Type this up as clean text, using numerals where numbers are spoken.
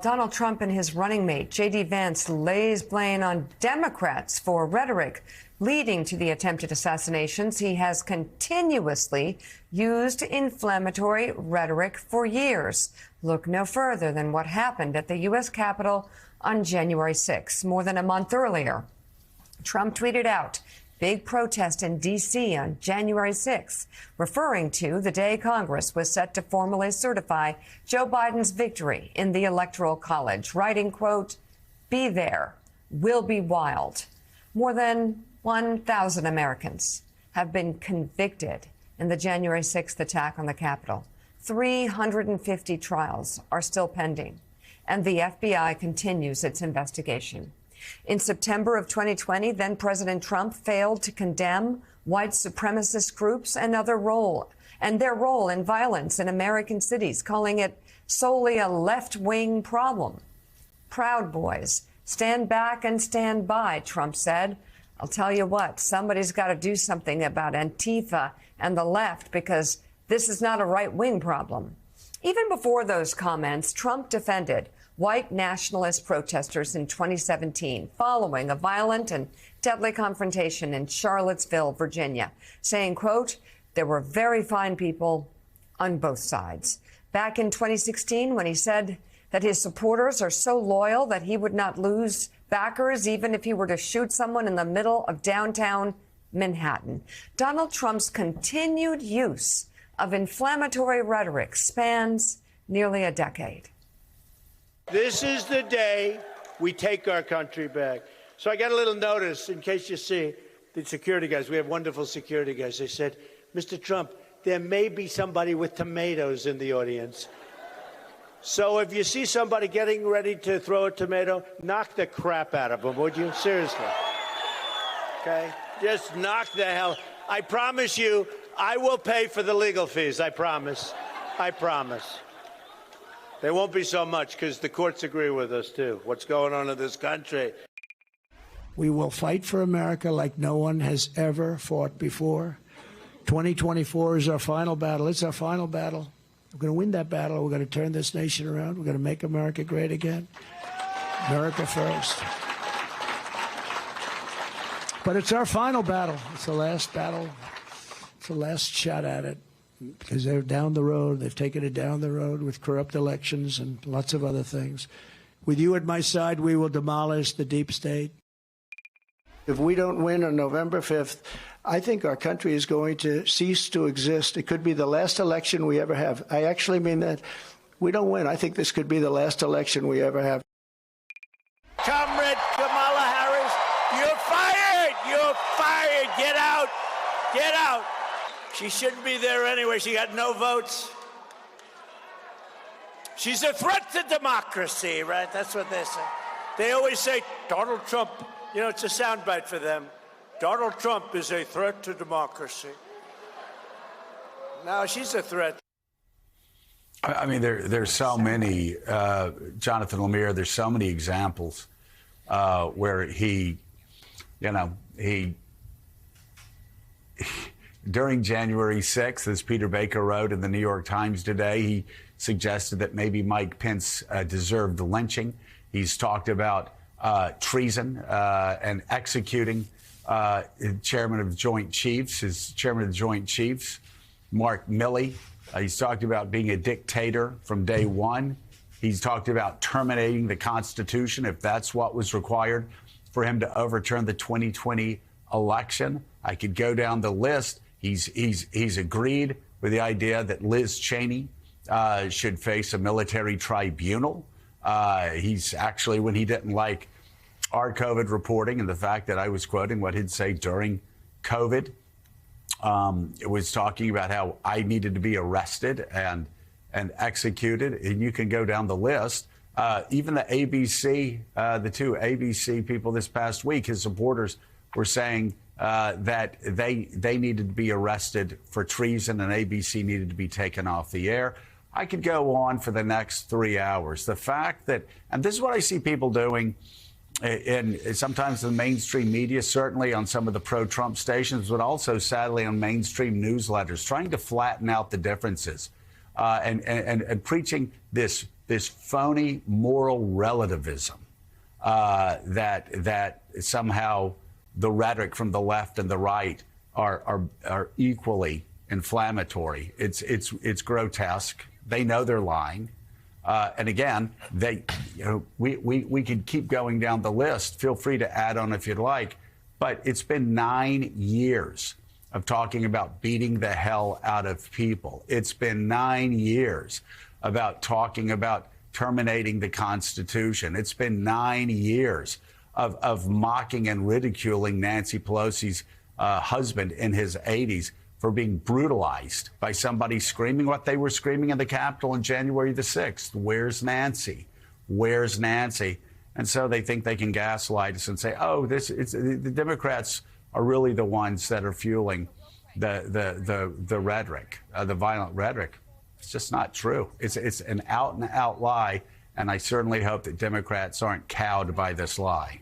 Donald Trump and his running mate, J.D. Vance, lays blame on Democrats for rhetoric leading to the attempted assassinations. He has continuously used inflammatory rhetoric for years. Look no further than what happened at the U.S. Capitol on January 6, more than a month earlier. Trump tweeted out, "Big protest in D.C. on January 6, referring to the day Congress was set to formally certify Joe Biden's victory in the Electoral College, writing, quote, "Be there, will be wild." More than 1,000 Americans have been convicted in the January 6th attack on the Capitol. 350 trials are still pending, and the FBI continues its investigation. In September of 2020, then President Trump failed to condemn white supremacist groups and their role in violence in American cities, calling it solely a left-wing problem. Proud Boys, stand back and stand by, Trump said. I'll tell you what, somebody's got to do something about Antifa and the left, because this is not a right-wing problem. Even before those comments, Trump defended white nationalist protesters in 2017 following a violent and deadly confrontation in Charlottesville, Virginia, saying, quote, "There were very fine people on both sides." Back in 2016, when he said that his supporters are so loyal that he would not lose backers even if he were to shoot someone in the middle of downtown Manhattan. Donald Trump's continued use of inflammatory rhetoric spans nearly a decade. This is the day we take our country back. So I got a little notice, in case you see, the security guys, we have wonderful security guys. They said, "Mr. Trump, there may be somebody with tomatoes in the audience. So if you see somebody getting ready to throw a tomato, knock the crap out of them, would you? Seriously. Okay? Just knock the hell. I promise you, I will pay for the legal fees. I promise. I promise. There won't be so much because the courts agree with us, too. What's going on in this country? We will fight for America like no one has ever fought before. 2024 is our final battle. It's our final battle. We're going to win that battle. We're going to turn this nation around. We're going to make America great again. America first. But it's our final battle. It's the last battle. It's the last shot at it. Because they're down the road. They've taken it down the road with corrupt elections and lots of other things. With you at my side, we will demolish the deep state. If we don't win on November 5th, I think our country is going to cease to exist. It could be the last election we ever have. I actually mean that. We don't win. I think this could be the last election we ever have. Comrade Kamala Harris, you're fired! You're fired! Get out! Get out! She shouldn't be there anyway. She got no votes. She's a threat to democracy, right? That's what they say. They always say, Donald Trump, you know, it's a soundbite for them. Donald Trump is a threat to democracy. No, she's a threat. I mean, there's so many, Jonathan Lemire, there's so many examples where he during January 6th, as Peter Baker wrote in the New York Times today, he suggested that maybe Mike Pence deserved the lynching. He's talked about treason and executing chairman of the Joint Chiefs, his chairman of the Joint Chiefs, Mark Milley. He's talked about being a dictator from day one. He's talked about terminating the Constitution if that's what was required for him to overturn the 2020 election. I could go down the list. He's agreed with the idea that Liz Cheney should face a military tribunal. He's actually, when he didn't like our COVID reporting and the fact that I was quoting what he'd say during COVID, it was talking about how I needed to be arrested and executed. And you can go down the list. Even the ABC, the two ABC people this past week, his supporters were saying that they needed to be arrested for treason and ABC needed to be taken off the air. I could go on for the next 3 hours. The fact that, and this is what I see people doing in sometimes the mainstream media, certainly on some of the pro-Trump stations, but also sadly on mainstream newsletters, trying to flatten out the differences and preaching this this phony moral relativism that somehow the rhetoric from the left and the right are equally inflammatory. It's grotesque. They know they're lying. And again, we could keep going down the list. Feel free to add on if you'd like. But it's been 9 years of talking about beating the hell out of people. It's been 9 years about talking about terminating the Constitution. It's been 9 years of mocking and ridiculing Nancy Pelosi's husband in his 80s for being brutalized by somebody screaming what they were screaming in the Capitol on January the 6th. Where's Nancy? Where's Nancy? And so they think they can gaslight us and say, oh, the Democrats are really the ones that are fueling the rhetoric, the violent rhetoric. It's just not true. It's an out and out lie. And I certainly hope that Democrats aren't cowed by this lie.